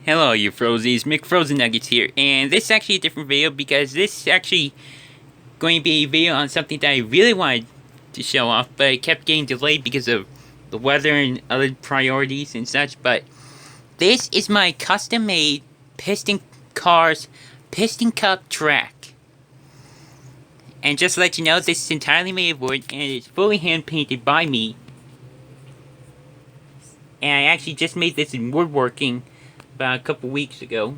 Hello you Frozies, McFrozen Nuggets here, and this is actually a different video because this is actually going to be a video on something that I really wanted to show off, but it kept getting delayed because of the weather and other priorities and such. But this is my custom-made Piston Cars Piston Cup track. And just to let you know, this is entirely made of wood and it's fully hand-painted by me. And I actually just made this in woodworking about a couple weeks ago.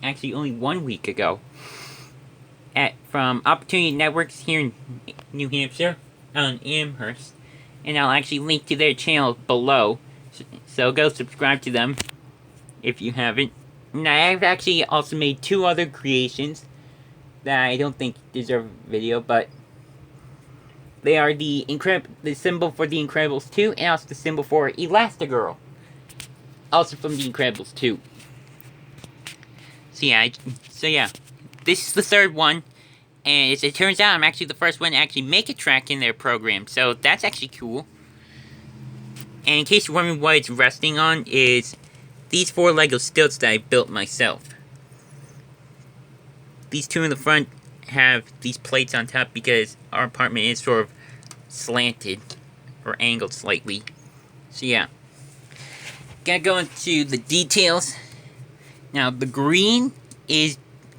Actually, only 1 week ago. From Opportunity Networks here in New Hampshire, on Amherst. And I'll actually link to their channel below. So go subscribe to them if you haven't. And I've actually also made 2 other creations that I don't think deserve a video, but they are the symbol for The Incredibles 2 and also the symbol for Elastigirl. Also from The Incredibles 2. So yeah, this is the 3rd one, and as it turns out, I'm actually the first one to actually make a track in their program, so that's actually cool. And in case you're wondering what it's resting on, is these 4 Lego stilts that I built myself. These 2 in the front have these plates on top because our apartment is sort of slanted, or angled slightly. So yeah. Gotta go into the details. Now, the green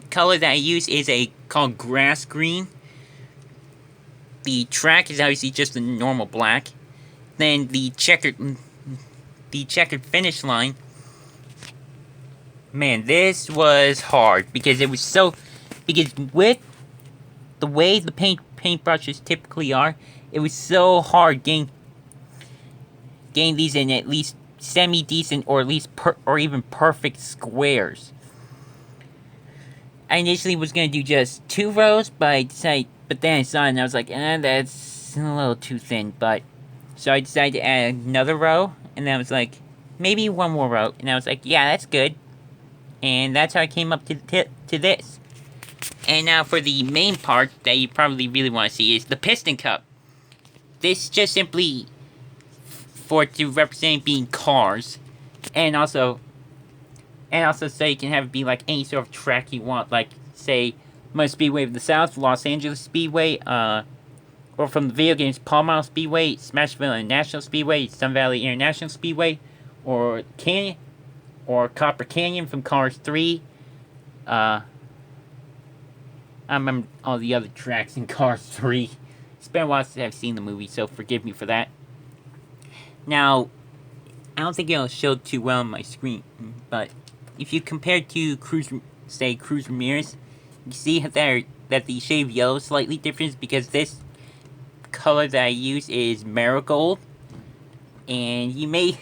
color that I use is called grass green. The track is obviously just a normal black. Then the checkered finish line. Man, this was hard because with the way the paintbrushes typically are, it was so hard getting these in at least semi-decent or at least or even perfect squares. I initially was gonna do just 2 rows, but then I saw it and I was like, that's a little too thin. So I decided to add another row, and then I was like, maybe 1 more row, and I was like, yeah, that's good. And that's how I came up to this. And now for the main part that you probably really want to see is the Piston Cup. This just simply to represent being cars, and also so you can have it be like any sort of track you want, like say Motor Speedway of the South, Los Angeles Speedway, or from the video games Palm Mile Speedway, Smashville International Speedway, Sun Valley International Speedway, or Copper Canyon from Cars 3. I remember all the other tracks in Cars 3. It's been a while since I've seen the movie, so forgive me for that. Now, I don't think it'll show too well on my screen, but if you compare it to Cruz Ramirez, you see that the shade of yellow is slightly different because this color that I use is marigold, and you may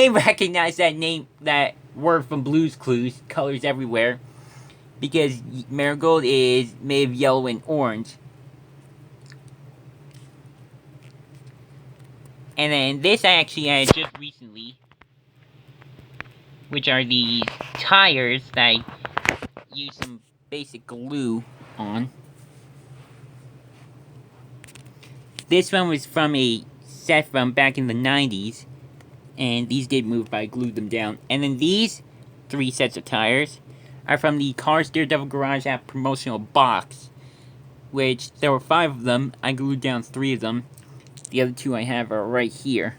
recognize that word from Blue's Clues, Colors Everywhere, because marigold is made of yellow and orange. And then this I actually added just recently, which are the tires that I used some basic glue on. This one was from a set from back in the 90s, and these did move, but I glued them down. And then these 3 sets of tires are from the Cars Daredevil Garage app promotional box, which there were 5 of them. I glued down 3 of them. The other 2 I have are right here.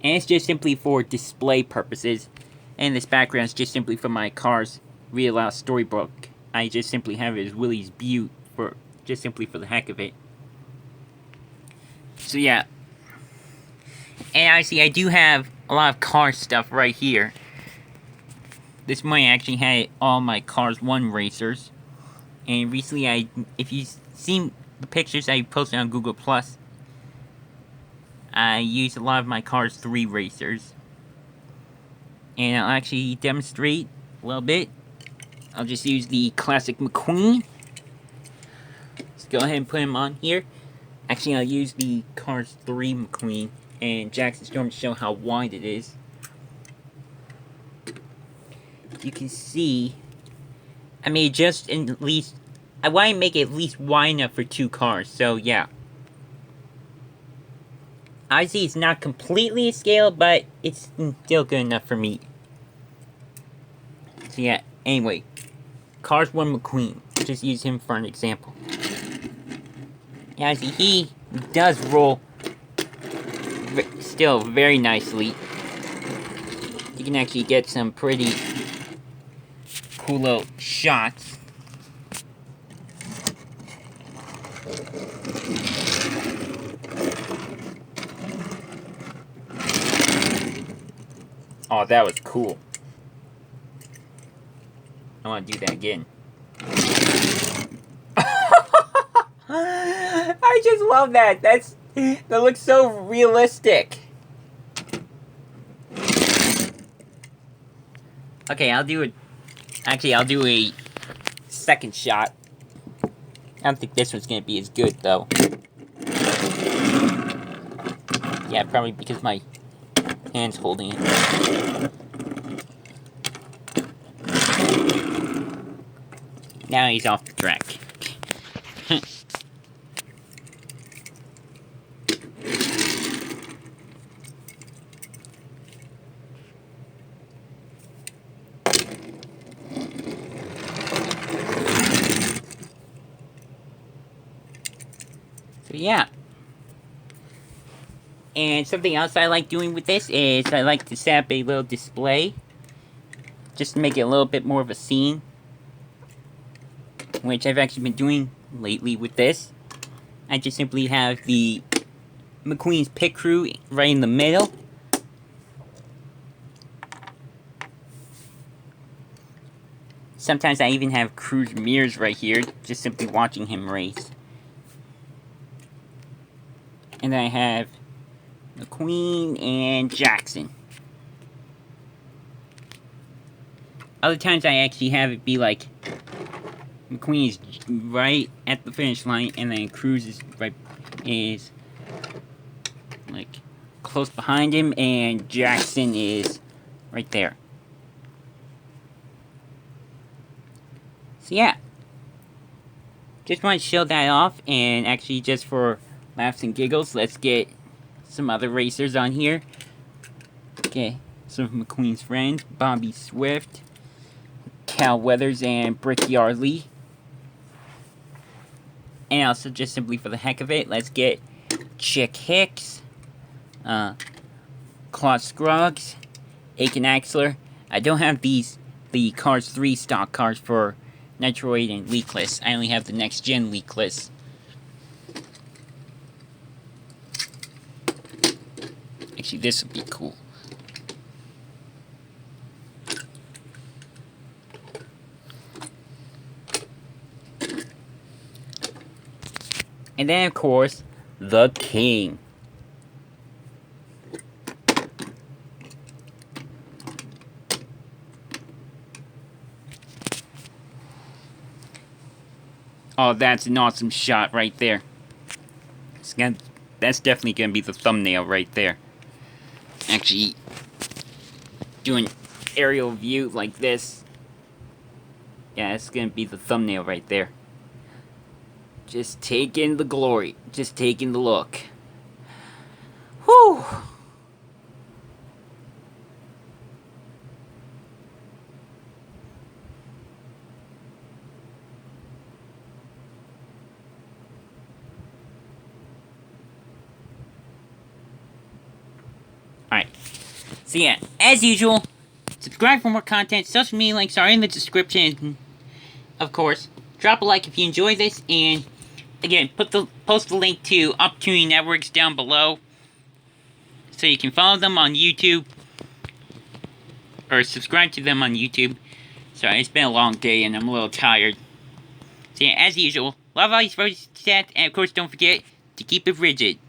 And it's just simply for display purposes. And this background is just simply from my Cars Real Out storybook. I just simply have it as Willie's Butte, just simply for the heck of it. So yeah. And obviously I do have a lot of car stuff right here. This morning I actually had all my Cars 1 racers. And recently if you've seen the pictures I posted on Google+, I used a lot of my Cars 3 racers. And I'll actually demonstrate a little bit. I'll just use the classic McQueen. Let's go ahead and put him on here. Actually, I'll use the Cars 3 McQueen and Jackson Storm to show how wide it is. You can see, I want to make it at least wide enough for 2 cars, so yeah. Obviously, it's not completely a scale, but it's still good enough for me. So yeah, anyway. Cars 1 McQueen. Just use him for an example. Yeah, see, he does roll still very nicely. You can actually get some pretty cool little shots. Oh, that was cool. I want to do that again. I just love that. That looks so realistic. Okay, I'll do it. Actually, I'll do a second shot. I don't think this one's gonna be as good though. Yeah, probably because my hand's holding it. Now he's off the track. So yeah. And something else I like doing with this is I like to set up a little display. Just to make it a little bit more of a scene. Which I've actually been doing lately with this. I just simply have the McQueen's pit crew right in the middle. Sometimes I even have Crew's mirrors right here, just simply watching him race. And then I have McQueen and Jackson. Other times I actually have it be like McQueen is right at the finish line, and then Cruz is like close behind him, and Jackson is right there. So yeah, just want to show that off, and actually just for laughs and giggles, let's get some other racers on here. Okay, some of McQueen's friends, Bobby Swift, Cal Weathers, and Brickyard Lee. And also, just simply for the heck of it, let's get Chick Hicks, Claude Scruggs, Aiken Axler. I don't have the Cars 3 stock cars for Nitroid and Leakless. I only have the next gen Leakless. Actually, this would be cool. And then, of course, the King. Oh, that's an awesome shot right there. That's definitely going to be the thumbnail right there. Actually, do an aerial view like this. Yeah, it's going to be the thumbnail right there. Just take in the glory. Just take in the look. Whew! Alright. So yeah, as usual, subscribe for more content. Social media links are in the description. Of course, drop a like if you enjoy this, and again, post the link to Opportunity Networks down below, so you can follow them on YouTube, or subscribe to them on YouTube. Sorry, it's been a long day and I'm a little tired. So yeah, as usual, love all these voice chat, and of course don't forget to keep it rigid.